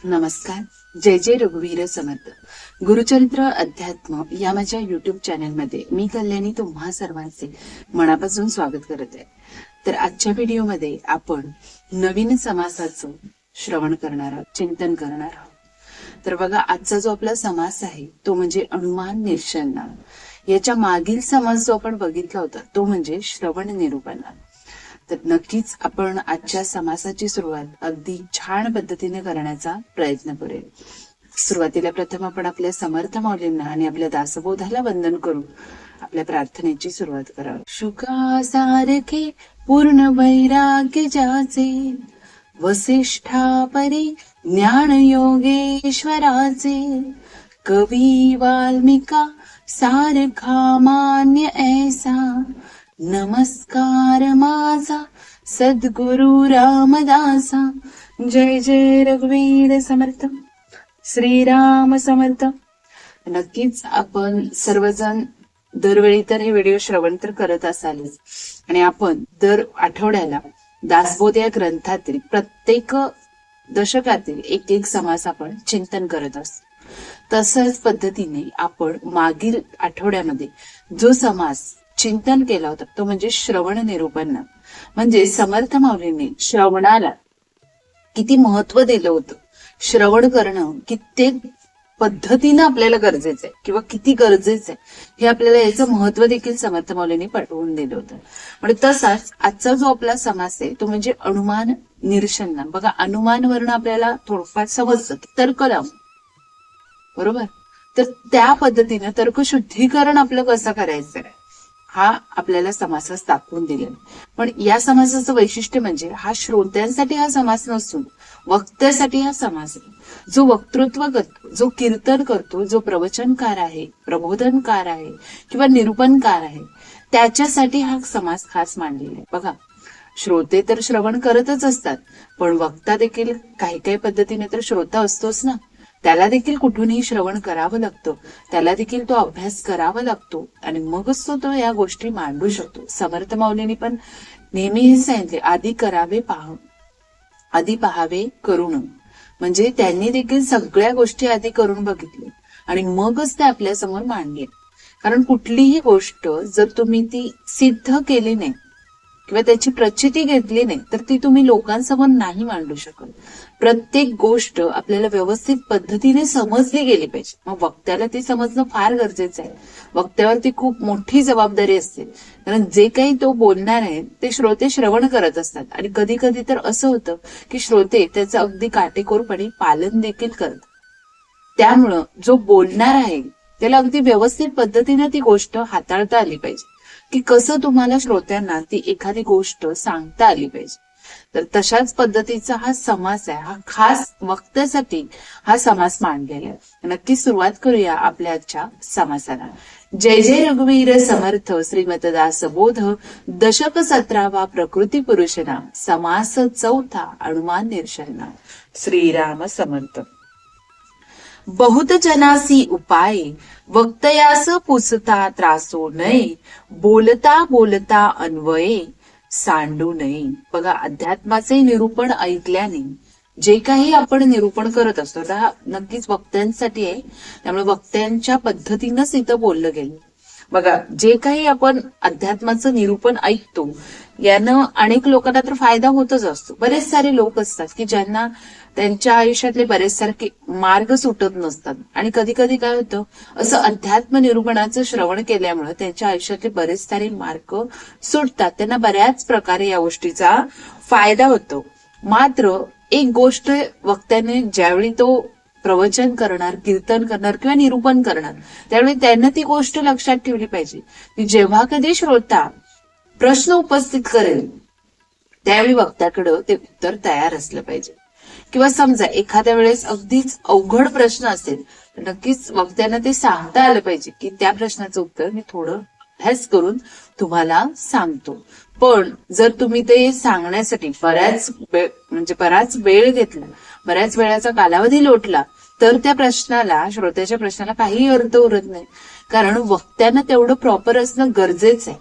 नमस्कार. जय जय रघुवीर समर्थ. गुरुचरित्र अध्यात्म या माझ्या युट्यूब चॅनलमध्ये मी कल्याणी तुम्हा सर्वांचे मनापासून स्वागत करत आहे. तर आजच्या व्हिडिओमध्ये आपण नवीन समासाचं श्रवण करणार आहोत, चिंतन करणार आहोत. तर बघा, आजचा जो आपला समास आहे तो म्हणजे अनुमान निरशनना. याच्या मागील समास जो आपण बघितला होता तो म्हणजे श्रवण निरूपणा. तर नक्कीच आपण आजच्या समासाची सुरुवात अगदी छान पद्धतीने करण्याचा प्रयत्न करूया. सुरुवातीला प्रथम आपण आपल्या समर्थ माऊलींना आणि आपल्या दासबोधाला वंदन करू आपल्या प्रार्थनेची सुरुवात करावी. शुकासारखे पूर्ण वैराग्य ज्याचे, वसिष्ठा परी ज्ञान योगेश्वराचे, कवी वाल्मिका सारखा मान्य ऐसा, नमस्कार माझा सद्गुरु रामदासा. जय जय रघुवीर समर्थ. श्रीराम समर्थ. नक्कीच आपण सर्वजण दरवेळी तर हे व्हिडिओ श्रवण तर करत असालच, आणि आपण दर आठवड्याला दासबोध या ग्रंथातील प्रत्येक दशकातील एक एक समास आपण चिंतन करत असतो. तसंच पद्धतीने आपण मागील आठवड्यामध्ये जो समास चिंतन केला होता तो म्हणजे श्रवण निरूपणा. म्हणजे समर्थ माऊलींनी श्रवणाला किती महत्व दिलं होतं. श्रवण करणं कित्येक पद्धतीनं आपल्याला गरजेचं आहे किंवा किती गरजेचं आहे हे आपल्याला याचं महत्व देखील समर्थ माऊलींनी पटवून दिलं होतं. म्हणजे तसाच आजचा जो आपला समास आहे तो म्हणजे अनुमान निरशनना. बघा, अनुमान वर्ण आपल्याला थोडंफार समजतं की तर्क लावून, बरोबर. तर त्या पद्धतीनं तर्कशुद्धीकरण आपलं कसं करायचं आहे हा आपल्याला समासास दाखवून दिलेला. पण या समासाचं वैशिष्ट्य म्हणजे हा श्रोत्यांसाठी हा समास नसून वक्त्यासाठी हा समास आहे. जो वक्तृत्व करतो, जो कीर्तन करतो, जो प्रवचनकार आहे, प्रबोधनकार आहे किंवा निरूपणकार आहे, त्याच्यासाठी हा समास खास मांडलेला आहे. बघा, श्रोते तर श्रवण करतच असतात, पण वक्ता देखील काही काही पद्धतीने तर श्रोता असतोच ना. त्याला देखील कुठूनही श्रवण करावं लागतं, त्याला देखील तो अभ्यास करावा लागतो आणि मगच तो या गोष्टी मांडू शकतो. समर्थ माऊलींनी पण नेहमी हे सांगितले, आधी पहावे करून. म्हणजे त्यांनी देखील सगळ्या गोष्टी आधी करून बघितल्या आणि मगच ते आपल्या समोर मांडले. कारण कुठलीही गोष्ट जर तुम्ही ती सिद्ध केली नाही किंवा त्याची प्रचिती घेतली नाही तर ती तुम्ही लोकांसमोर नाही मांडू शकत. प्रत्येक गोष्ट आपल्याला व्यवस्थित पद्धतीने समजली गेली पाहिजे. मग वक्त्याला ती समजणं फार गरजेचं आहे. वक्त्यावरती खूप मोठी जबाबदारी असते, कारण जे काही तो बोलणार आहे ते श्रोते श्रवण करत असतात. आणि कधी कधी तर असं होतं की श्रोते त्याचं अगदी काटेकोरपणे पालन देखील करतात. त्यामुळं जो बोलणार आहे त्याला अगदी व्यवस्थित पद्धतीने ती गोष्ट हाताळता आली पाहिजे की कसं तुम्हाला श्रोत्यांना ती एखादी गोष्ट सांगता आली पाहिजे. तर तशाच पद्धतीचा हा समास आहे. हा खास वक्त्यासाठी हा समास मांडलेला आहे. नक्की सुरुवात करूया आपल्या आजच्या समासाला. जय जय रघुवीर समर्थ. श्रीमत दासबोध दशक 17वा प्रकृती पुरुषना. समास 4था अनुमान निरशनना. श्रीराम समर्थ. बहुत जनासी उपाय वक्तयास पुसता त्रासो नये. बोलता बोलता अन्वये सांडू नये. बघा, अध्यात्माचे निरूपण ऐकल्याने जे काही आपण निरूपण करत असतो हा नक्कीच वक्त्यांसाठी आहे. त्यामुळे वक्त्यांच्या पद्धतीनंच इथं बोललं गेलं. बघा, जे काही आपण अध्यात्माचं निरूपण ऐकतो यानं अनेक लोकांना तर फायदा होतच असतो. बरेच सारे लोक असतात की ज्यांना त्यांच्या आयुष्यातले बरेच सारखे मार्ग सुटत नसतात, आणि कधी कधी काय होतं, असं अध्यात्म निरूपणाचं श्रवण केल्यामुळे त्यांच्या आयुष्यातले बरेच सारे मार्ग सुटतात. त्यांना बऱ्याच प्रकारे या गोष्टीचा फायदा होतो. मात्र एक गोष्ट वक्त्याने ज्यावेळी तो प्रवचन करणार, कीर्तन करणार किंवा निरूपण करणार त्यावेळी त्यानं ती गोष्ट लक्षात ठेवली पाहिजे की जेव्हा कधी श्रोता प्रश्न उपस्थित करेल त्यावेळी वक्त्याकडं ते उत्तर तयार असलं पाहिजे. किंवा समजा एखाद्या वेळेस अगदीच अवघड प्रश्न असेल तर नक्कीच वक्त्यांना ते सांगता आलं पाहिजे की त्या प्रश्नाचं उत्तर मी थोडं अभ्यास करून तुम्हाला सांगतो. पण जर तुम्ही ते सांगण्यासाठी बराच वेळ घेतला, बऱ्याच वेळाचा कालावधी लोटला तर त्या प्रश्नाला, श्रोत्याच्या प्रश्नाला काही अर्थ उरत नाही. कारण वक्त्यानं तेवढं प्रॉपर असणं गरजेचं आहे.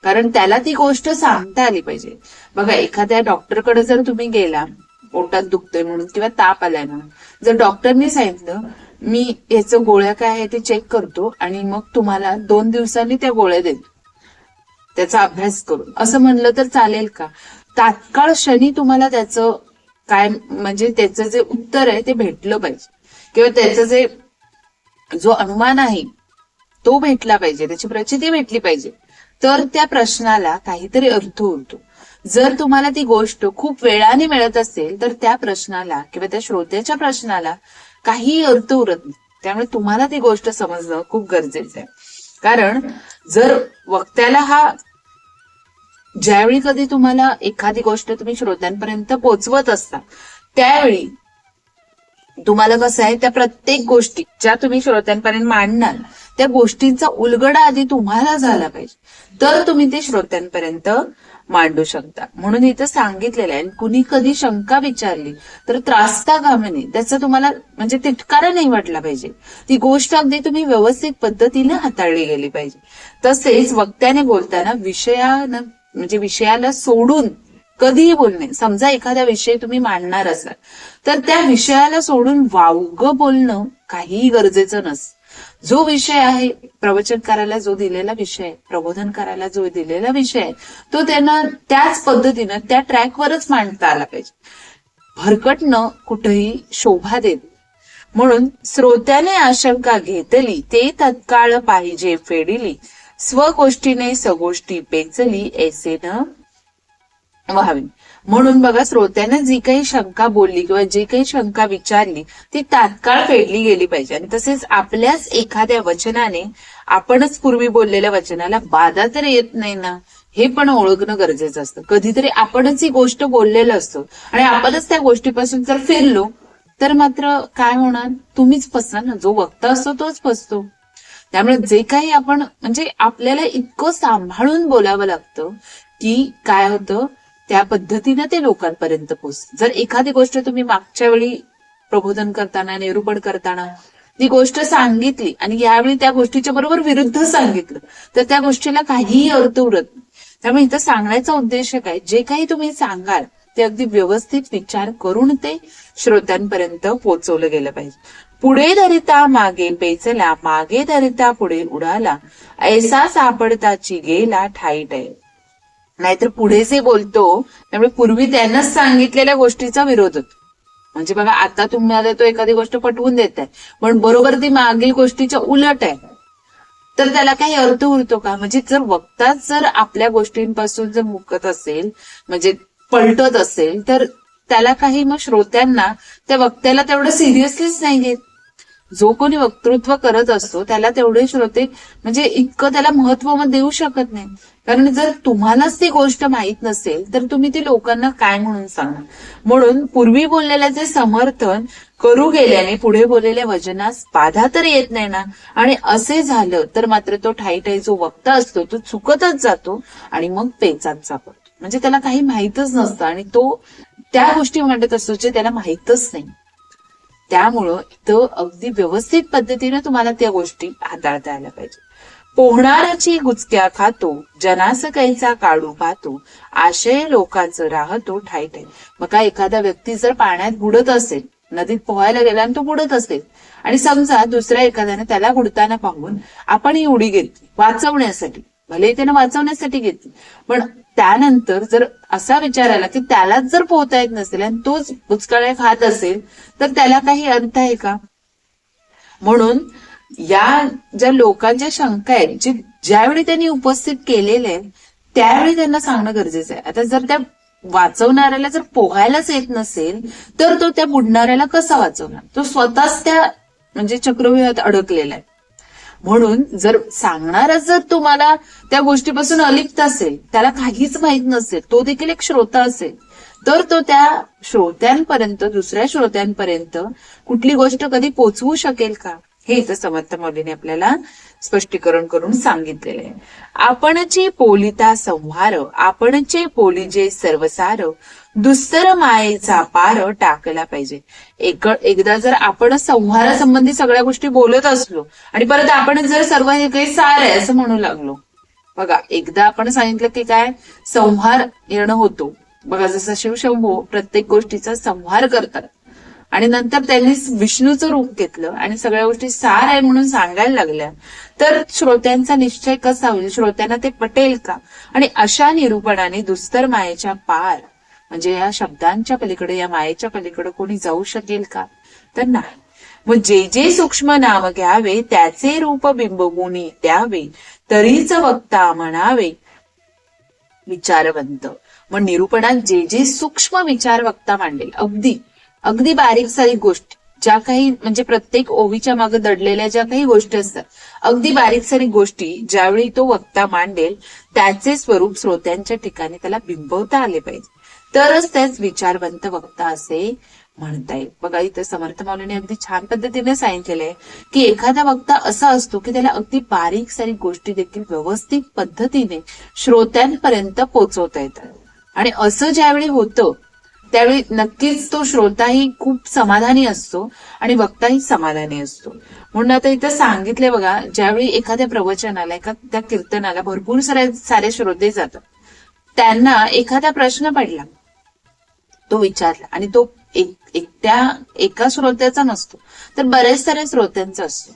कारण त्याला ती गोष्ट सांगता आली पाहिजे. बघा, एखाद्या डॉक्टरकडे जर तुम्ही गेला, पोटात दुखतोय म्हणून किंवा ताप आलाय म्हणून, जर डॉक्टरनी सांगितलं मी याचं गोळ्या काय आहे ते चेक करतो आणि मग तुम्हाला 2 दिवसांनी त्या गोळ्या देतो त्याचा अभ्यास करून, असं म्हणलं तर चालेल का? तात्काळ क्षणी तुम्हाला त्याचं काय म्हणजे त्याचं जे उत्तर आहे ते भेटलं पाहिजे किंवा त्याचं जे जो अनुमान आहे तो भेटला पाहिजे, त्याची प्रचिती भेटली पाहिजे, तर त्या प्रश्नाला काहीतरी अर्थ उरतो. जर तुम्हाला ती गोष्ट खूप वेळाने मिळत असेल तर त्या प्रश्नाला किंवा त्या श्रोत्याच्या प्रश्नाला काही अर्थ उरत नाही. त्यामुळे तुम्हाला ती गोष्ट समजणं खूप गरजेचं आहे. कारण जर वक्त्याला हा ज्यावेळी कधी तुम्हाला एखादी गोष्ट तुम्ही श्रोत्यांपर्यंत पोहोचवत असता त्यावेळी तुम्हाला कसं आहे, त्या प्रत्येक गोष्टी ज्या तुम्ही श्रोत्यांपर्यंत मांडणार त्या गोष्टींचा उलगडा आधी तुम्हाला झाला पाहिजे, तर तुम्ही ते श्रोत्यांपर्यंत मांडू शकता. म्हणून इथं सांगितलेलं आहे, कुणी कधी शंका विचारली तर त्रासता कामा नये, त्याचा तुम्हाला म्हणजे तिटकारा नाही वाटला पाहिजे. ती गोष्ट अगदी तुम्ही व्यवस्थित पद्धतीने हाताळली गेली पाहिजे. तसेच वक्त्याने बोलताना विषयाला सोडून कधीही बोलणे. समजा एखादा विषय तुम्ही मांडणार असाल तर त्या विषयाला सोडून वावगं बोलणं काहीही गरजेचं नसतं. जो विषय आहे, प्रवचनकाराला जो दिलेला विषय आहे, प्रबोधनकाराला जो दिलेला विषय आहे तो त्यांना त्याच पद्धतीनं त्या ट्रॅकवरच मांडता आला पाहिजे. भरकटणं कुठेही शोभा देत. म्हणून श्रोत्याने आशंका घेतली ते तत्काळ पाहिजे फेडिली, स्वगोष्टीने सगोष्टी पेचली ऐसे न व्हावी. म्हणून बघा, श्रोत्याने जी काही शंका बोलली किंवा जी काही शंका विचारली ती तात्काळ फेडली गेली पाहिजे. आणि तसेच आपल्याच एखाद्या वचनाने आपणच पूर्वी बोललेल्या वचनाला बाधा तर येत नाही ना, हे पण ओळखणं गरजेचं असतं. कधीतरी आपणच ही गोष्ट बोललेलं असतो आणि आपणच त्या गोष्टीपासून जर फिरलो तर मात्र काय होणार, तुम्हीच फसणार ना, जो वक्ता असतो तोच फसतो. त्यामुळे जे काही आपण म्हणजे आपल्याला इतकं सांभाळून बोलावं लागतं की काय होतं, त्या पद्धतीनं ते लोकांपर्यंत पोहोचतं. जर एखादी गोष्ट तुम्ही मागच्या वेळी प्रबोधन करताना, निरूपण करताना ती गोष्ट सांगितली आणि यावेळी त्या गोष्टीच्या बरोबर विरुद्ध सांगितलं तर त्या गोष्टीला काहीही अर्थ उरत नाही. त्यामुळे इथं सांगण्याचा उद्देश काय, जे काही तुम्ही सांगाल ते अगदी व्यवस्थित विचार करून ते श्रोत्यांपर्यंत पोहोचवलं गेलं पाहिजे. पुढे धरिता मागे पेचला, मागे धरिता पुढे उडाला, ऐसा सापडताची गेला ठाईट आहे. नाहीतर पुढे जे बोलतो त्यामुळे पूर्वी त्यानंच सांगितलेल्या गोष्टीचा विरोध होतो. म्हणजे बघा, आता तुम्हाला तो एखादी गोष्ट पटवून देत आहे पण बरोबर ती मागील गोष्टीच्या उलट आहे, तर त्याला काही अर्थ उरतो का? म्हणजे जर वक्ताच जर आपल्या गोष्टींपासून जर मुकत असेल, म्हणजे पलटत असेल, तर त्याला काही मग श्रोत्यांना त्या वक्त्याला तेवढं सिरियसलीच नाही घेत. जो कोणी वक्तृत्व करत असतो त्याला तेवढे श्रोते म्हणजे इतकं त्याला महत्व मग देऊ शकत नाही. कारण जर तुम्हालाच ती गोष्ट माहीत नसेल तर तुम्ही ती लोकांना काय म्हणून सांगा. म्हणून पूर्वी बोललेल्याचे समर्थन करू गेल्याने पुढे बोललेल्या वचनास बाधा तर येत नाही ना. आणि असे झालं तर मात्र तो ठाईठाई जो वक्ता असतो तो चुकतच जातो आणि मग पेचात सापडतो. म्हणजे त्याला काही माहीतच नसतं आणि तो त्या गोष्टी म्हणत असतो जे त्याला माहीतच नाही. त्यामुळं इथं अगदी व्यवस्थित पद्धतीने तुम्हाला त्या गोष्टी हाताळता आल्या पाहिजे. पोहणाराची गुचक्या खातो, जनास कैचा काढू पाहतो, आशय लोकांचं राहतो ठाईठाई. मग काय, एखादा व्यक्ती जर पाण्यात बुडत असेल, नदीत पोहायला गेला आणि तो बुडत असेल आणि समजा दुसऱ्या एखाद्याने त्याला बुडताना पाहून आपण ही उडी घेतली वाचवण्यासाठी, भले त्यानं वाचवण्यासाठी घेतली, पण त्यानंतर जर असा विचार आला की त्यालाच जर पोहता येत नसेल आणि तोच बुचकाळ्या खात असेल तर त्याला काही अर्थ आहे का? म्हणून या ज्या लोकांच्या शंका आहेत, जे ज्यावेळी त्यांनी उपस्थित केलेल्या आहेत त्यावेळी त्यांना सांगणं गरजेचं आहे. आता जर त्या वाचवणाऱ्याला जर पोहायलाच येत नसेल तर तो त्या बुडणाऱ्याला कसा वाचवणार? तो स्वतःच त्या म्हणजे चक्रव्यूहात अडकलेला आहे. म्हणून जर सांगणारा जर तुम्हाला त्या गोष्टीपासून अलिप्त असेल, त्याला काहीच माहित नसेल, तो देखील एक श्रोता असेल, तर तो त्या श्रोत्यांपर्यंत, दुसऱ्या श्रोत्यांपर्यंत कुठली गोष्ट कधी पोचवू शकेल का? हे इथं समर्थ माऊलीने आपल्याला स्पष्टीकरण करून सांगितलेले आहे. आपणचे पोलिता संहार, आपणचे पोलिजे सर्वसार, दुस्तर मायेचा पार टाकला पाहिजे. एकदा जर आपण संहारासंबंधी सगळ्या गोष्टी बोलत असलो आणि परत आपण जर सर्व हे काही सार आहे असं म्हणू लागलो, बघा एकदा आपण सांगितलं की काय संहार येणं होतो, बघा जसं शिवशंभू प्रत्येक गोष्टीचा संहार करतात आणि नंतर त्यांनी विष्णूचं रूप घेतलं आणि सगळ्या गोष्टी सार आहे म्हणून सांगायला लागल्या, तर श्रोत्यांचा निश्चय कसा होईल, श्रोत्यांना ते पटेल का? आणि अशा निरूपणाने दुस्तर मायेच्या पार म्हणजे या शब्दांच्या पलीकडे, या मायेच्या पलीकडे कोणी जाऊ शकेल का? तर नाही. मग जे जे सूक्ष्म नाम घ्यावे त्याचे रूप बिंबगुणी द्यावे, तरीच वक्ता म्हणावे विचारवंत. मग निरूपणात जे जे सूक्ष्म विचार वक्ता मांडेल, अगदी अगदी बारीक सारीक गोष्टी ज्या काही म्हणजे प्रत्येक ओवीच्या मागे दडलेल्या ज्या काही गोष्टी असतात, अगदी बारीक सारीक गोष्टी ज्यावेळी तो वक्ता मांडेल त्याचे स्वरूप श्रोत्यांच्या ठिकाणी त्याला बिंबवता आले पाहिजे, तरच त्याच विचारवंत वक्ता असे म्हणता येईल. बघा इथं समर्थ माऊलीने अगदी छान पद्धतीने सांगितलेलं आहे की एखादा वक्ता असा असतो की त्याला अगदी बारीक सारीक गोष्टी देखील व्यवस्थित पद्धतीने श्रोत्यांपर्यंत पोहोचवता येतात. आणि असं ज्यावेळी होतं त्यावेळी नक्कीच तो श्रोताही खूप समाधानी असतो आणि वक्ताही समाधानी असतो. म्हणून आता इथं सांगितलंय बघा, ज्यावेळी एखाद्या प्रवचनाला, एखाद्या कीर्तनाला भरपूर सारे श्रोते जातात, त्यांना एखादा प्रश्न पडला, तो विचारला आणि तो एका श्रोत्याचा नसतो, तर बरेच साऱ्या श्रोत्यांचा असतो.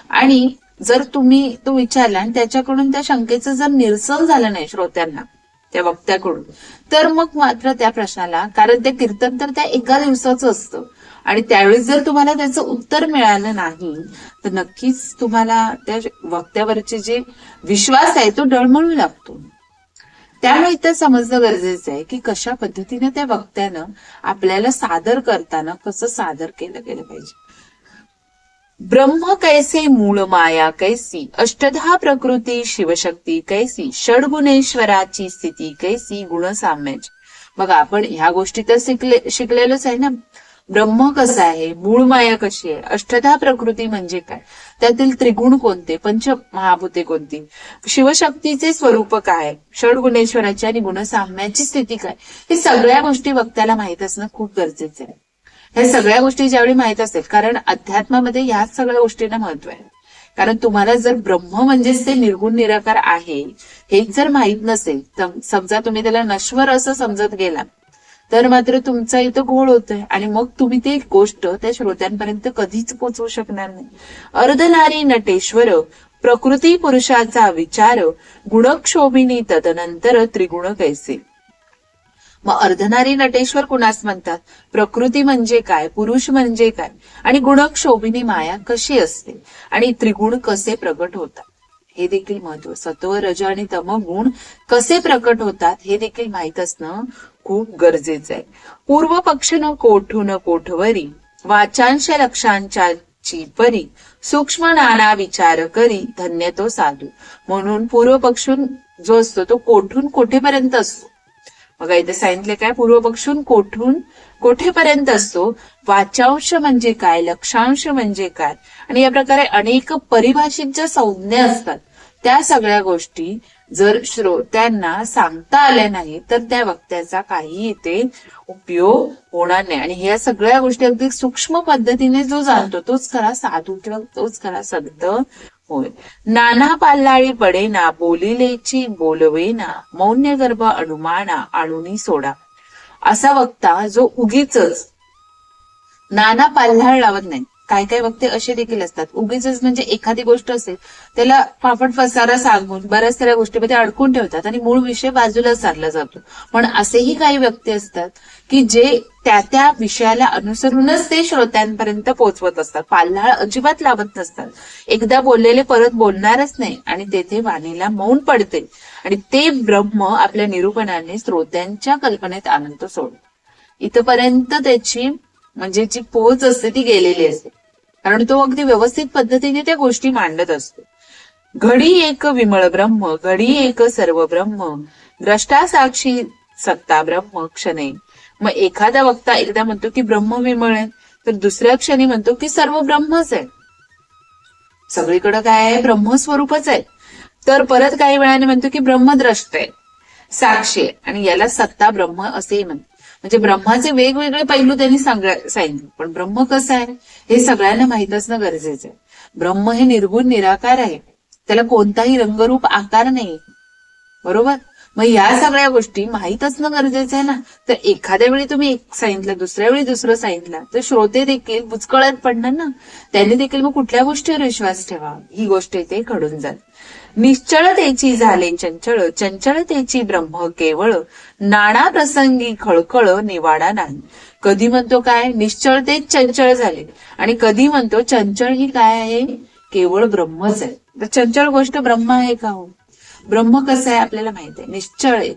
आणि जर तुम्ही तो विचारला आणि त्याच्याकडून त्या शंकेचं जर निरसन झालं नाही श्रोत्यांना, त्या वक्त्याकडून, तर मग मात्र त्या प्रश्नाला, कारण ते कीर्तन तर त्या एका दिवसाचं असतं आणि त्यावेळेस जर तुम्हाला त्याचं उत्तर मिळालं नाही तर नक्कीच तुम्हाला त्या वक्त्यावरचे जे विश्वास आहे तो डळमळू लागतो. त्यामुळे इथं समजणं गरजेचं आहे की कशा पद्धतीने त्या वक्त्यानं आपल्याला सादर करताना कसं सादर केलं गेलं पाहिजे. ब्रह्म कैसे मूळ माया कैसी, अष्टधा प्रकृती शिवशक्ती कैसी, षडगुणेश्वराची स्थिती कैसी, गुणसाम्याची. बघा आपण ह्या गोष्टी तर शिकलेलोच आहे ना. ब्रह्म कसं आहे, मूळ माया कशी आहे, अष्टधा प्रकृती म्हणजे काय, त्यातील त्रिगुण कोणते, पंच महाभूते कोणती, शिवशक्तीचे स्वरूप काय, षडगुणेश्वराची आणि गुणसाम्याची स्थिती काय, हे सगळ्या गोष्टी वक्त्याला माहित असणं खूप गरजेचं आहे. ह्या सगळ्या गोष्टी ज्यावेळी माहित असेल, कारण अध्यात्मामध्ये ह्याच सगळ्या गोष्टींना महत्व आहे. कारण तुम्हाला जर ब्रह्म म्हणजेच ते निर्गुण निराकार आहे हेच जर माहित नसेल, समजा तुम्ही त्याला नश्वर असं समजत गेला, तर मात्र तुमचा इथं घोळ होतोय आणि मग तुम्ही ती गोष्ट त्या श्रोत्यांपर्यंत कधीच पोहोचवू शकणार नाही. अर्धनारी नटेश्वर प्रकृती पुरुषाचा विचार, गुणक्षोभिनी तदनंतर त्रिगुण कैसे. मग अर्धनारी नटेश्वर कुणास म्हणतात, प्रकृती म्हणजे काय, पुरुष म्हणजे काय, आणि गुणक्षोभिनी माया कशी असते आणि त्रिगुण कसे प्रकट होतात हे देखील महत्व. सत्व रज आणि तम गुण कसे प्रकट होतात हे देखील माहित असणं खूप गरजेचं आहे. पूर्व पक्षन कोठून कोठवरी, वाचांश लक्षांची परी, सूक्ष्म नाना विचार करी, धन्य तो साधू. म्हणून पूर्व पक्षून जो असतो तो कोठून कोठेपर्यंत असतो. बघा इथे सांगितले काय, पूर्व पक्षून कोठून कोठेपर्यंत असतो, वाचांश म्हणजे काय, लक्षांश म्हणजे काय, आणि या प्रकारे अनेक परिभाषित ज्या संज्ञा असतात त्या सगळ्या गोष्टी जर श्रोत्यांना सांगता आल्या नाही तर त्या वक्त्याचा काही इथे उपयोग होणार नाही. आणि ह्या सगळ्या गोष्टी अगदी सूक्ष्म पद्धतीने जो जाणतो तोच खरा साधू किंवा तोच खरा संत होय. नाना पाल्लाळी पडेना, बोलिलेची बोलवेना, मौन्य गर्भ अनुमाना, आणुनी सोडा. असा वक्ता जो उगीच नाना पाल्हाळ लावत नाही. काय काय वक्ते असे देखील असतात, उगीच म्हणजे एखादी गोष्ट असेल त्याला पापड फसारा सांगून बऱ्याच साऱ्या गोष्टीमध्ये अडकून ठेवतात आणि मूळ विषय बाजूला सारला जातो. पण असेही काही व्यक्ती असतात की जे त्या विषयाला अनुसरूनच ते श्रोत्यांपर्यंत पोहोचवत असतात, पाल्हाळ अजिबात लावत नसतात. एकदा बोललेले परत बोलणारच नाही आणि तेथे वाणीला मौन पडते आणि ते ब्रह्म आपल्या निरूपणाने श्रोत्यांच्या कल्पनेत आनंद सोडतो. इथपर्यंत त्याची म्हणजे जी पोच असते ती गेलेली असते, कारण तो अगदी व्यवस्थित पद्धतीने त्या गोष्टी मांडत असतो. घडी एक विमळ ब्रह्म, घडी एक सर्व ब्रह्म, द्रष्टा साक्षी सत्ता ब्रह्म क्षणे. मग एखादा वक्ता एकदा म्हणतो की ब्रह्म विमळ आहे, तर दुसऱ्या क्षणी म्हणतो की सर्व ब्रह्मच आहे, सगळीकडे काय आहे, ब्रह्मस्वरूपच आहे. तर परत काही वेळाने म्हणतो की ब्रह्मद्रष्ट आहे, साक्षी आहे, आणि याला सत्ता ब्रह्म असेही म्हणतो. म्हणजे ब्रह्माचे वेगवेगळे पैलू त्यांनी सांगितले, पण ब्रह्म कसं आहे हे सगळ्यांना माहित असणं गरजेचं आहे. ब्रह्म हे निर्गुण निराकार आहे, त्याला कोणताही रंगरूप आकार नाही, बरोबर. मग या सगळ्या गोष्टी माहीत असणं गरजेचं आहे ना. तर एखाद्या वेळी तुम्ही एक सांगितलं, दुसऱ्या वेळी दुसरं सांगितलं, तर श्रोते देखील बुचकळ्यात पडणार ना. त्यांनी देखील मग कुठल्या गोष्टीवर विश्वास ठेवा, ही गोष्ट इथे घडून जात. निश्चळतेची झाले चंचळ, चंचळतेची ब्रह्म केवळ, नाना प्रसंगी खळखळ निवाडा नाही. कधी म्हणतो काय, निश्चळतेच चंचळ झाले, आणि कधी म्हणतो चंचळ ही काय आहे, केवळ ब्रह्मच आहे. तर चंचळ गोष्ट ब्रह्म आहे का हो? ब्रह्म कसं आहे आपल्याला माहित आहे, निश्चळ आहे.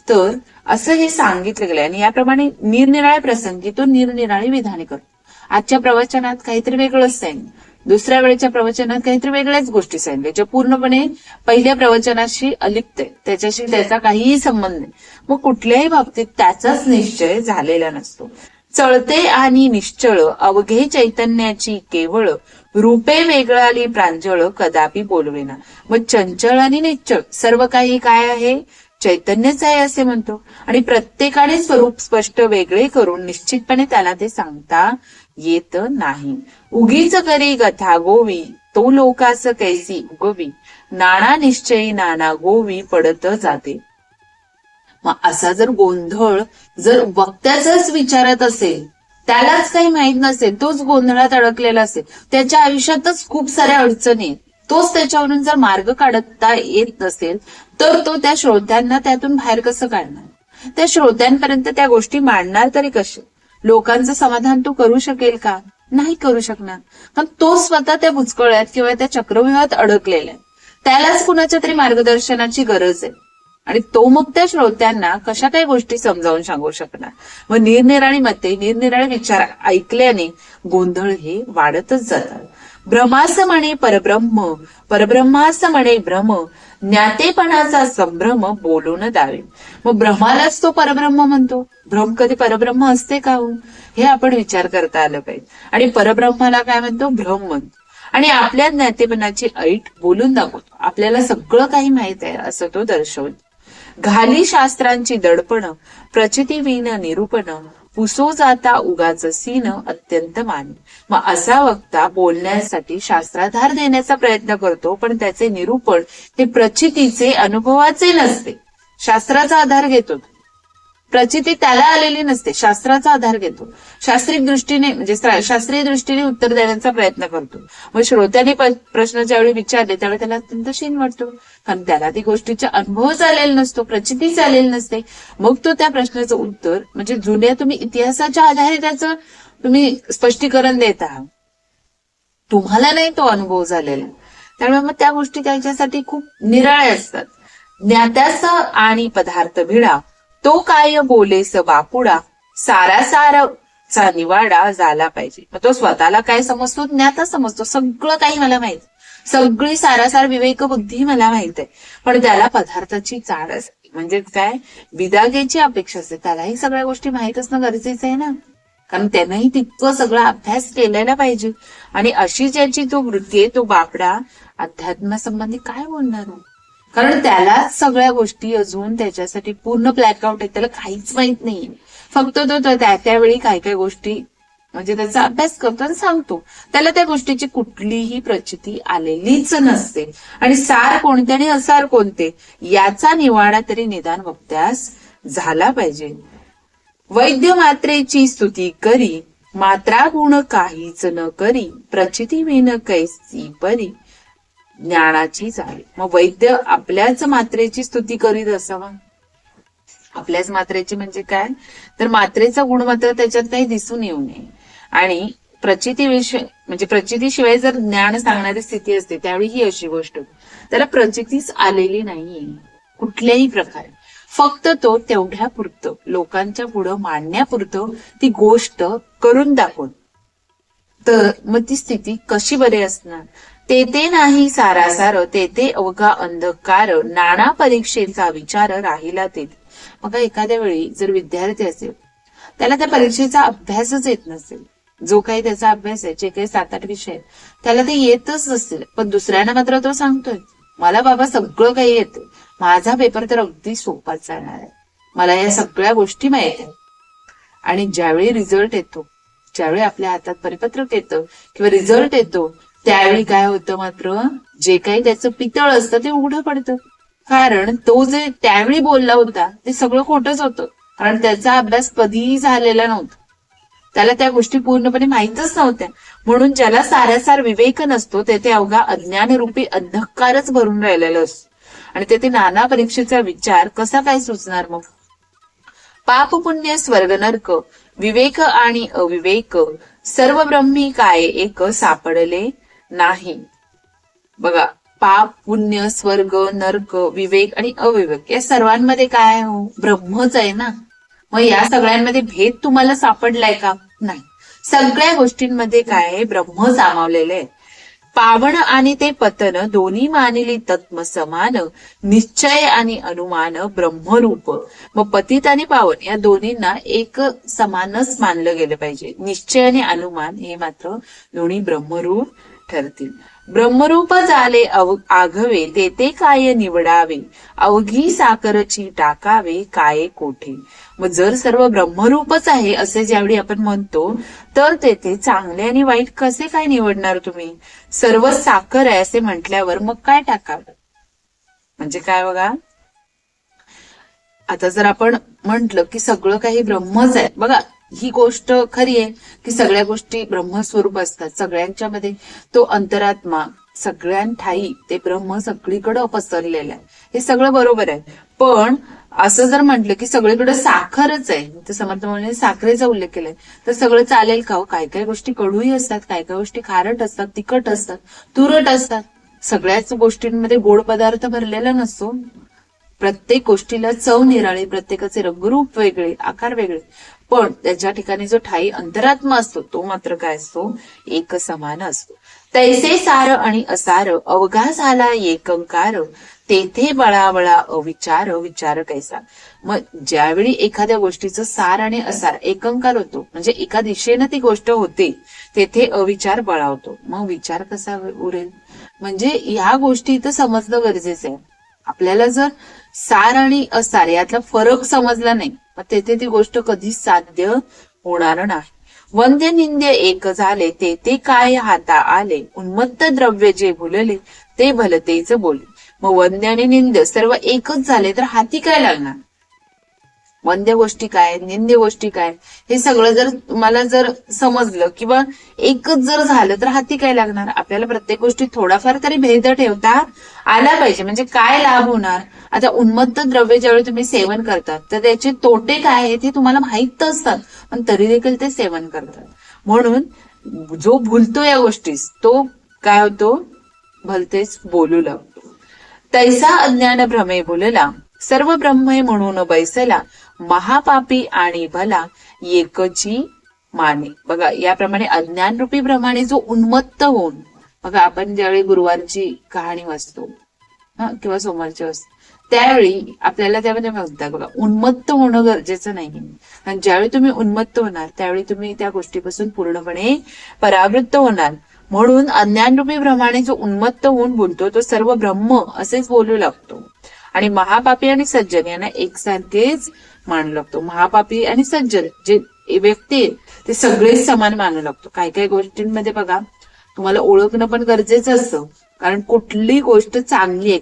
तर असं हे सांगितलं गेलंय, आणि याप्रमाणे निरनिराळ्या प्रसंगी तो निरनिराळी विधाने करतो. आजच्या प्रवचनात काहीतरी वेगळंच सांगितलं, दुसऱ्या वेळेच्या प्रवचनात काहीतरी वेगळ्याच गोष्टी सांगितल्या, ज्या पूर्णपणे पहिल्या प्रवचनाशी अलिप्त आहे, त्याच्याशी त्याचा काहीही संबंध नाही. मग कुठल्याही बाबतीत त्याचाच निश्चय झालेला नसतो. चळते आणि निश्चळ अवघे चैतन्याची केवळ, रूपे वेगळाली प्रांजळ कदापि बोलवेना. मग चंचळ आणि निश्चळ सर्व काही काय आहे, चैतन्यच आहे असे म्हणतो, आणि प्रत्येकाने स्वरूप स्पष्ट वेगळे करून निश्चितपणे त्याला ते सांगता येत नाही. उगीच करी गथा गोवी, तो लोकास कैसी उगवी, नाना निश्चयी नाना गोवी पडत जाते. मग असा जर गोंधळ जर वक्त्याचाच विचारत असेल, त्यालाच काही माहित नसेल, तोच गोंधळात अडकलेला असेल, त्याच्या आयुष्यातच खूप साऱ्या अडचणी, तोच त्याच्यावरून जर मार्ग काढता येत नसेल, तर तो त्या श्रोत्यांना त्यातून बाहेर कसं काढणार, त्या श्रोत्यांपर्यंत त्या गोष्टी मांडणार तरी कसे, लोकांचं समाधान तो करू शकेल का, नाही करू शकणार. पण तो स्वतः त्या बुचकळ्यात किंवा त्या चक्रव्यूहात अडकलेला आहे, त्यालाच कुणाच्या तरी मार्गदर्शनाची गरज आहे, आणि तो मग त्या श्रोत्यांना कशा काही गोष्टी समजावून सांगू शकणार. व निरनिराळी मते, निरनिराळे विचार ऐकल्याने गोंधळ हे वाढतच जातात. भ्रमास म्हणे परब्रह्म, परब्रह्मास म्हणे भ्रम, ज्ञातेपणाचा संभ्रम बोलून दावे. मग भ्रमालाच तो परब्रह्म म्हणतो, भ्रम कधी परब्रह्म असते का हो, हे आपण विचार करता आलं पाहिजे. आणि परब्रह्माला काय म्हणतो, भ्रम म्हणतो, आणि आपल्या ज्ञातेपणाची ऐट बोलून दाखवतो, आपल्याला सगळं काही माहित आहे असं तो दर्शवतो. घाली शास्त्रांची दडपण, प्रचितीविन निरूपण, पुसो जाता उगाच सीन अत्यंत मान. मग असा वक्ता बोलण्यासाठी शास्त्राधार देण्याचा प्रयत्न करतो, पण त्याचे निरूपण हे प्रचितीचे, अनुभवाचे नसते, शास्त्राचा आधार घेतो. प्रचिती त्याला आलेली नसते, शास्त्राचा आधार घेतो, शास्त्रीय दृष्टीने म्हणजे शास्त्रीय दृष्टीने उत्तर देण्याचा प्रयत्न करतो. मग श्रोत्याने प्रश्न ज्यावेळी विचारले त्यावेळी त्याला अत्यंत शीन वाटतो, कारण त्याला ती गोष्टीचा अनुभवच आलेला नसतो, प्रचितीच आलेली नसते. मग तो त्या प्रश्नाचं उत्तर म्हणजे जुन्या तुम्ही इतिहासाच्या आधारे त्याचं तुम्ही स्पष्टीकरण देत आहात, तुम्हाला नाही तो अनुभव झालेला, त्यामुळे मग त्या गोष्टी त्याच्यासाठी खूप निराळ्या असतात. ज्ञात्यास आणि पदार्थ भिडा, तो काय बोलेस बापुडा, सारासारचा निवाडा झाला पाहिजे. मग तो स्वतःला काय समजतो, ज्ञाता समजतो, सगळं काही मला माहित, सगळी सारासार विवेक बुद्धी मला माहित आहे, पण त्याला पदार्थाची चाड असते, म्हणजे काय विदागेची अपेक्षा असते, त्यालाही सगळ्या गोष्टी माहित असणं गरजेचं आहे ना, कारण त्यानंही तितकं सगळा अभ्यास केलेला पाहिजे. आणि अशी ज्याची तो वृत्ती आहे, तो बापडा अध्यात्मासंबंधी काय बोलणार हो, कारण त्याला सगळ्या गोष्टी अजून त्याच्यासाठी पूर्ण ब्लॅकआउट आहे, त्याला काहीच माहित नाही. फक्त तो त्यावेळी काय काय गोष्टी म्हणजे त्याचा अभ्यास करतो आणि सांगतो, त्याला त्या गोष्टीची कुठलीही प्रचिती आलेलीच नसते. आणि सार कोणते आणि असार कोणते याचा निवाडा तरी निदान वक्त्यास झाला पाहिजे. वैद्य मात्रेची स्तुती करी, मात्रा गुण काहीच न करी, प्रचिती विन कैसी परी, ज्ञानाची झाली. मग वैद्य आपल्याच मात्रेची स्तुती करीत असावा, आपल्याच मात्रेची म्हणजे काय, तर मात्रेचा गुण मात्र त्याच्यात काही दिसून येऊ नये. आणि प्रचितीविषयी म्हणजे प्रचितीशिवाय जर ज्ञान सांगणारी स्थिती असते, त्यावेळी ही अशी गोष्ट त्याला प्रचितीच आलेली नाहीये कुठल्याही प्रकारे, फक्त तो तेवढ्या पुरतं लोकांच्या पुढं मांडण्यापुरतं ती गोष्ट करून दाखवतो. तर मग ती स्थिती कशी बरे असणार. ते नाही सारासार, ते अवघा अंधकार, नाना परीक्षेचा विचार राहिला ते. मग एखाद्या वेळी जर विद्यार्थी असेल, त्याला त्या परीक्षेचा अभ्यासच येत नसेल, जो काही त्याचा अभ्यास आहे, जे काही 7-8 विषय त्याला ते येतच नसतील, पण दुसऱ्यांना मात्र तो सांगतोय मला बाबा सगळं काही येतं, माझा पेपर तर अगदी सोपाच जाणार आहे, मला या सगळ्या गोष्टी माहित आहेत. आणि ज्यावेळी रिझल्ट येतो, ज्यावेळी आपल्या हातात परिपत्रक येतं किंवा रिझल्ट येतो, त्यावेळी काय होतं, मात्र जे काही त्याचं पितळ असतं ते उघडं पडतं. कारण तो जे त्यावेळी बोलला होता ते सगळं खोटंच होतं, कारण त्याचा अभ्यास कधीही झालेला नव्हता, त्याला त्या गोष्टी पूर्णपणे माहीतच नव्हत्या. म्हणून ज्याला सारासार विवेक नसतो तेथे अवघा अज्ञानरूपी अंधकारच भरून राहिलेला असतो, आणि तेथे नाना परीक्षेचा विचार कसा काय सुचणार मग. पाप पुण्य स्वर्ग नरक विवेक आणि अविवेक सर्व ब्रह्मी काय एक सापडले नाही. बघा, पाप पुण्य स्वर्ग नरक विवेक आणि अविवेक या सर्वांमध्ये काय हो, ब्रह्मच आहे ना. मग या सगळ्यांमध्ये भेद तुम्हाला सापडलाय का? नाही. सगळ्या गोष्टींमध्ये काय आहे, ब्रह्म सामावलेले आहे. पावन आणि ते पतन दोन्ही मानिली तत्म समान, निश्चय आणि अनुमान ब्रह्मरूप. मग पतित आणि पावन या दोन्हींना एक समानच मानलं गेलं पाहिजे. निश्चय आणि अनुमान हे मात्र दोन्ही ब्रह्मरूप ठरतील. ब्रह्मरूप झाले आघवे तेथे काय निवडावे, अवघी साखरची टाकावे काय कोठे. मग जर सर्व ब्रह्मरूपच आहे असे ज्यावेळी आपण म्हणतो, तर तेथे चांगले आणि वाईट कसे काय निवडणार तुम्ही. सर्व साखर आहे असे म्हटल्यावर मग काय टाकावं, म्हणजे काय बघा. आता जर आपण म्हंटल की सगळं काही ब्रह्मच आहे, बघा ही गोष्ट खरी आहे की सगळ्या गोष्टी ब्रह्मस्वरूप असतात, सगळ्यांच्या मध्ये तो अंतरात्मा सगळ्यांठाई ते ब्रह्म सगळीकडे पसरलेलं आहे, हे सगळं बरोबर आहे. पण असं जर म्हटलं की सगळीकडे साखरच आहे, तर समर्थ म्हणजे साखरेचा उल्लेख केलाय, तर सगळं चालेल का? काय काय गोष्टी कडूही असतात, काय काय गोष्टी खारट असतात, तिखट असतात, तुरट असतात. सगळ्याच गोष्टींमध्ये गोड पदार्थ भरलेला नसतो. प्रत्येक गोष्टीला चव निराळी, प्रत्येकाचे रंगरूप वेगळे, आकार वेगळे, पण त्याच्या ठिकाणी जो ठाई अंतरात्मा असतो तो मात्र काय असतो, एक समान असतो. तैसे सार आणि असार अवघा झाला एकंकार, तेथे बळाबळा अविचार विचार कैसा. मग ज्यावेळी एखाद्या गोष्टीचं सार आणि असार एकंकार होतो, म्हणजे एका दिशेनं ती गोष्ट होते, तेथे अविचार बळावतो. मग विचार कसा उरेल, म्हणजे या गोष्टी इथं समजणं गरजेचं आहे. आपल्याला जर सार आणि असार यातला फरक समजला नाही, मग तेथे ती गोष्ट कधीच साध्य होणार नाही. वंद्य निंद्य एक झाले ते काय हाता आले, उन्मत्त द्रव्य जे भुलले ते भलतेच बोले. मग वंद्य आणि निंद्य सर्व एकच झाले तर हाती काय लागणार. वंद्य गोष्टी काय, निंद्य गोष्टी काय, हे सगळं जर तुम्हाला जर समजलं किंवा एकच जर झालं तर हाती काय लागणार. आपल्याला प्रत्येक गोष्टी थोडाफार तरी भेद ठेवता आला पाहिजे, म्हणजे काय लाभ होणार. आता उन्मत्त द्रव्य ज्यावेळी तुम्ही सेवन करतात तर त्याचे तोटे काय आहेत हे तुम्हाला माहित असतात, पण तरी देखील ते सेवन करतात. म्हणून जो भुलतो या गोष्टीस तो काय होतो, भलतेच बोलू लागतो. तैसा अज्ञान भ्रमे बोलला, सर्व ब्रह्मे म्हणून बैसला, महापापी आणि भला एकची माने. बघा, याप्रमाणे अज्ञानरूपी भ्रमाने जो उन्मत्त होऊन, बघा आपण ज्यावेळी गुरुवारची कहाणी वाचतो किंवा सोमवारची वाचतो, त्यावेळी आपल्याला त्यामध्ये म्हणतात बघा, उन्मत्त होणं गरजेचं नाही. आणि ज्यावेळी तुम्ही उन्मत्त होणार त्यावेळी तुम्ही त्या गोष्टीपासून पूर्णपणे परावृत्त होणार. म्हणून अज्ञानरूपी भ्रमाने जो उन्मत्त होऊन बोलतो तो सर्व ब्रह्म असेच बोलू लागतो. आणि महापापी आणि सज्जन यांना एकसारखेच मानू लागतो. महापापी आणि सज्जन जे व्यक्ती ते सगळेच समान मानू लागतो. काही काही गोष्टींमध्ये बघा तुम्हाला ओळखणं पण गरजेचं असतं, कारण कुठली गोष्ट चांगली आहे,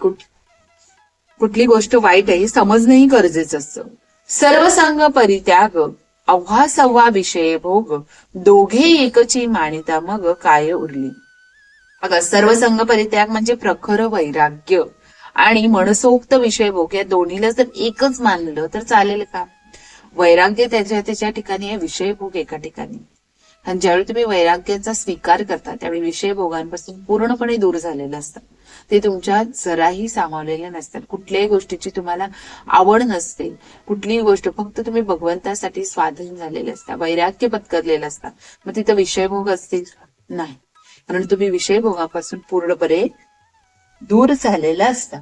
कुठली गोष्ट वाईट आहे हे समजणंही गरजेचं असतं. सर्व संग परित्याग अव्हा सव्वा विषय भोग, दोघे एकची मानिता मग काय उरली. बघा, सर्व संग परित्याग म्हणजे प्रखर वैराग्य आणि मनसोक्त विषय भोग या दोन्हीला जर एकच मानलं तर चालेल का. वैराग्य त्याच्या ठिकाणी आहे, विषय भोग एका ठिकाणी. आणि ज्यावेळी तुम्ही वैराग्याचा स्वीकार करता त्यावेळी विषय भोगांपासून पूर्णपणे दूर झालेलं असतं, ते तुमच्या जराही सामावलेले नसतात. कुठल्याही गोष्टीची तुम्हाला आवड नसते, कुठलीही गोष्ट फक्त तुम्ही भगवंतासाठी स्वाधीन झालेले असता, वैराग्य पत्करलेलं असता. मग तिथं विषयभोग असतील नाही, कारण तुम्ही विषयभोगापासून पूर्णपणे दूर झालेला असता.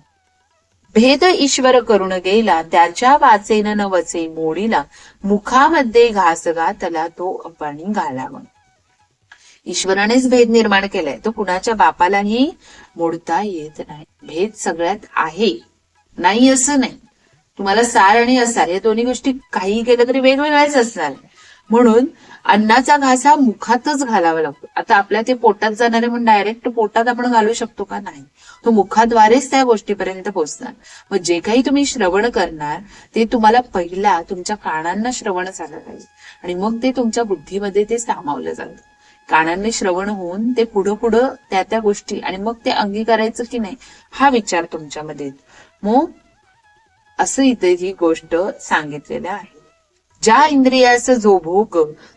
भेद ईश्वर करून गेला, त्याच्या वाचेन न वचे मोडीला, मुखामध्ये घास घातला तो आपण घालावा. ईश्वरानेच भेद निर्माण केलाय, तो कुणाच्या बापालाही मोडता येत नाही. भेद सगळ्यात आहे, नाही असं नाही. तुम्हाला सार आणि असार या दोन्ही गोष्टी काही केलं तरी वेगवेगळ्याच असणार, म्हणून अन्नाचा घास हा मुखातच घालावा लागतो. आता आपल्या ते पोटात जाणारे म्हणून डायरेक्ट पोटात आपण घालू शकतो का? नाही. तो मुखाद्वारेच त्या गोष्टीपर्यंत पोहोचणार. मग जे काही तुम्ही श्रवण करणार ते तुम्हाला पहिला तुमच्या कानांना श्रवण झालं पाहिजे आणि मग ते तुमच्या बुद्धीमध्ये ते सामावलं जातं. कानांनी श्रवण होऊन ते पुढं पुढं त्या गोष्टी आणि मग ते अंगीकारायचं की नाही हा विचार तुमच्यामध्ये येतो. मग असं इथे ही गोष्ट सांगितलेलं आहे. ज्या इंद्रियास जो भोग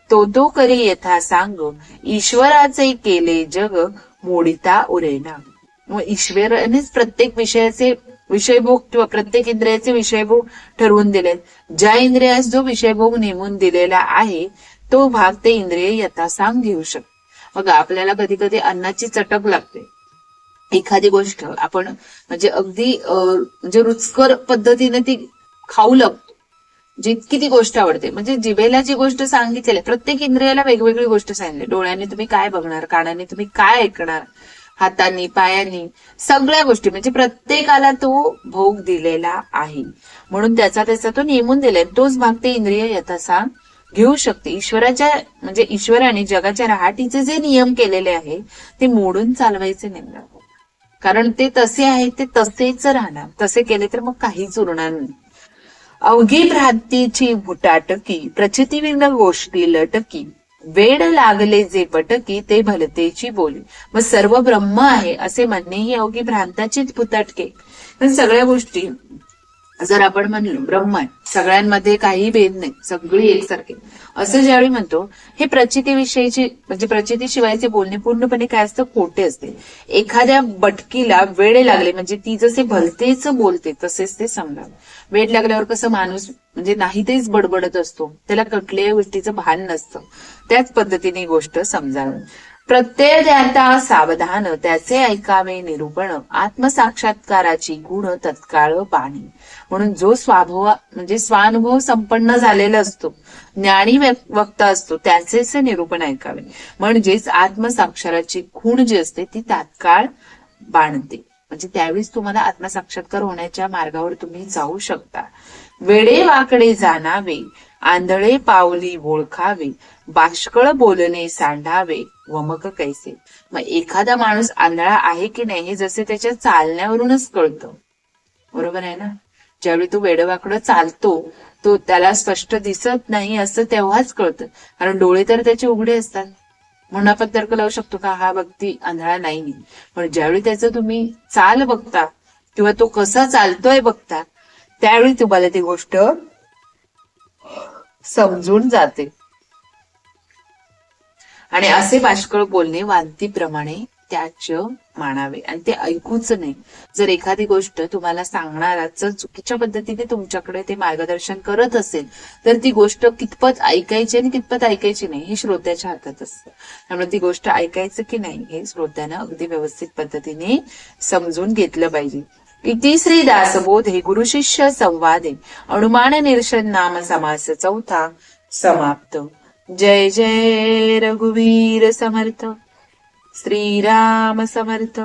तो करी यथा सांग, ईश्वराचे केले जग मोडिता उरेना. मग ईश्वरानेच प्रत्येक विषयाचे विषयभोग किंवा प्रत्येक इंद्रियाचे विषयभोग ठरवून दिले. ज्या इंद्रियास जो विषयभोग नेमून दिलेला आहे तो भाग ते इंद्रिय यथासांग घेऊ शकते. मग आपल्याला कधी कधी अन्नाची चटक लागते. एखादी गोष्ट आपण म्हणजे अगदी म्हणजे रुचकर पद्धतीने ती खाऊ लागतो. जितकी ती गोष्ट आवडते म्हणजे जिभेला जी गोष्ट सांगितलेली प्रत्येक इंद्रियाला वेगवेगळी गोष्ट सांगितली. डोळ्यांनी तुम्ही काय बघणार, कानाने तुम्ही काय ऐकणार, हातांनी पायांनी सगळ्या गोष्टी म्हणजे प्रत्येकाला तो भोग दिलेला आहे. म्हणून त्याचा तो नेमून दिलाय. तोच भाग ते इंद्रिय यथासांग घेऊ शकते. ईश्वराच्या म्हणजे ईश्वराने जगाच्या राहाटीचे जे नियम केलेले आहे ते मोडून चालवायचे नाही. कारण ते तसे आहे ते तसेच राहणार. तसे केले तर मग काहीच उरणार नाही. अवघी भ्रांतीची भुटाटकी प्रचितीविघ्न गोष्टी लटकी, वेड लागले जे पटकी ते भलतेची बोली. मग सर्व ब्रह्म आहे असे म्हणणे ही अवघी भ्रांताचीच भुताटके. सगळ्या गोष्टी जर आपण म्हणलो ब्रह्म आहे, सगळ्यांमध्ये काही भेद नाही, सगळी एकसारखे असं ज्यावेळी म्हणतो हे प्रचितीविषयीची म्हणजे प्रचितीशिवायचे बोलणे पूर्णपणे काय असतं, खोटे असते. एखाद्या बटकीला वेड लागले म्हणजे ती जसे भलतेच बोलते तसेच ते समजावं. वेड लागल्यावर कसं माणूस म्हणजे नाही तेच बडबडत असतो, त्याला कुठल्याही गोष्टीचं भान नसतं. त्याच पद्धतीने गोष्ट समजावी. प्रत्यय ज्ञाता सावधान त्याचे ऐकावे निरूपण, आत्मसाक्षात्काराची गुण तत्काळ बाणी. म्हणून जो म्हणजे स्वानुभव संपन्न झालेला असतो, ज्ञानी वक्ता असतो त्याचेच निरूपण ऐकावे. म्हणजेच आत्मसाक्षाराची खूण जी असते ती तात्काळ बाणते. म्हणजे त्यावेळीच तुम्हाला आत्मसाक्षात्कार होण्याच्या मार्गावर तुम्ही जाऊ शकता. वेडे वाकडे जाणावे, आंधळे पावली ओळखावे, बाष्कळ बोलणे सांडावे, वमक कैसे. मग एखादा माणूस आंधळा आहे की नाही हे जसे त्याच्या चालण्यावरूनच कळतं. बरोबर आहे ना. ज्यावेळी तो वेडवाकडं चालतो तो त्याला स्पष्ट दिसत नाही असं तेव्हाच कळतं, कारण डोळे तर त्याचे उघडे असतात. म्हणून आपण तर्क लावू शकतो का हा व्यक्ती आंधळा नाही. पण ज्यावेळी त्याचं तुम्ही चाल बघता किंवा तो कसा चालतोय बघता त्यावेळी तुम्हाला ती गोष्ट समजून जाते. आणि असे बाष्कळ बोलणे वांतीप्रमाणे त्याच मानावे आणि ते ऐकूच नाही. जर एखादी गोष्ट तुम्हाला सांगणारा जर चुकीच्या पद्धतीने तुमच्याकडे ते मार्गदर्शन करत असेल तर ती गोष्ट कितपत ऐकायची आणि कितपत ऐकायची नाही हे श्रोत्याच्या हातात असतं. त्यामुळे ती गोष्ट ऐकायचं की नाही हे श्रोत्यानं अगदी व्यवस्थित पद्धतीने समजून घेतलं पाहिजे. तिसरी दासबोध हे गुरु शिष्य संवादे अनुमान निरशन नाम समास चौथा समाप्त. जय जय रघुवीर समर्थ. श्रीराम समर्थ.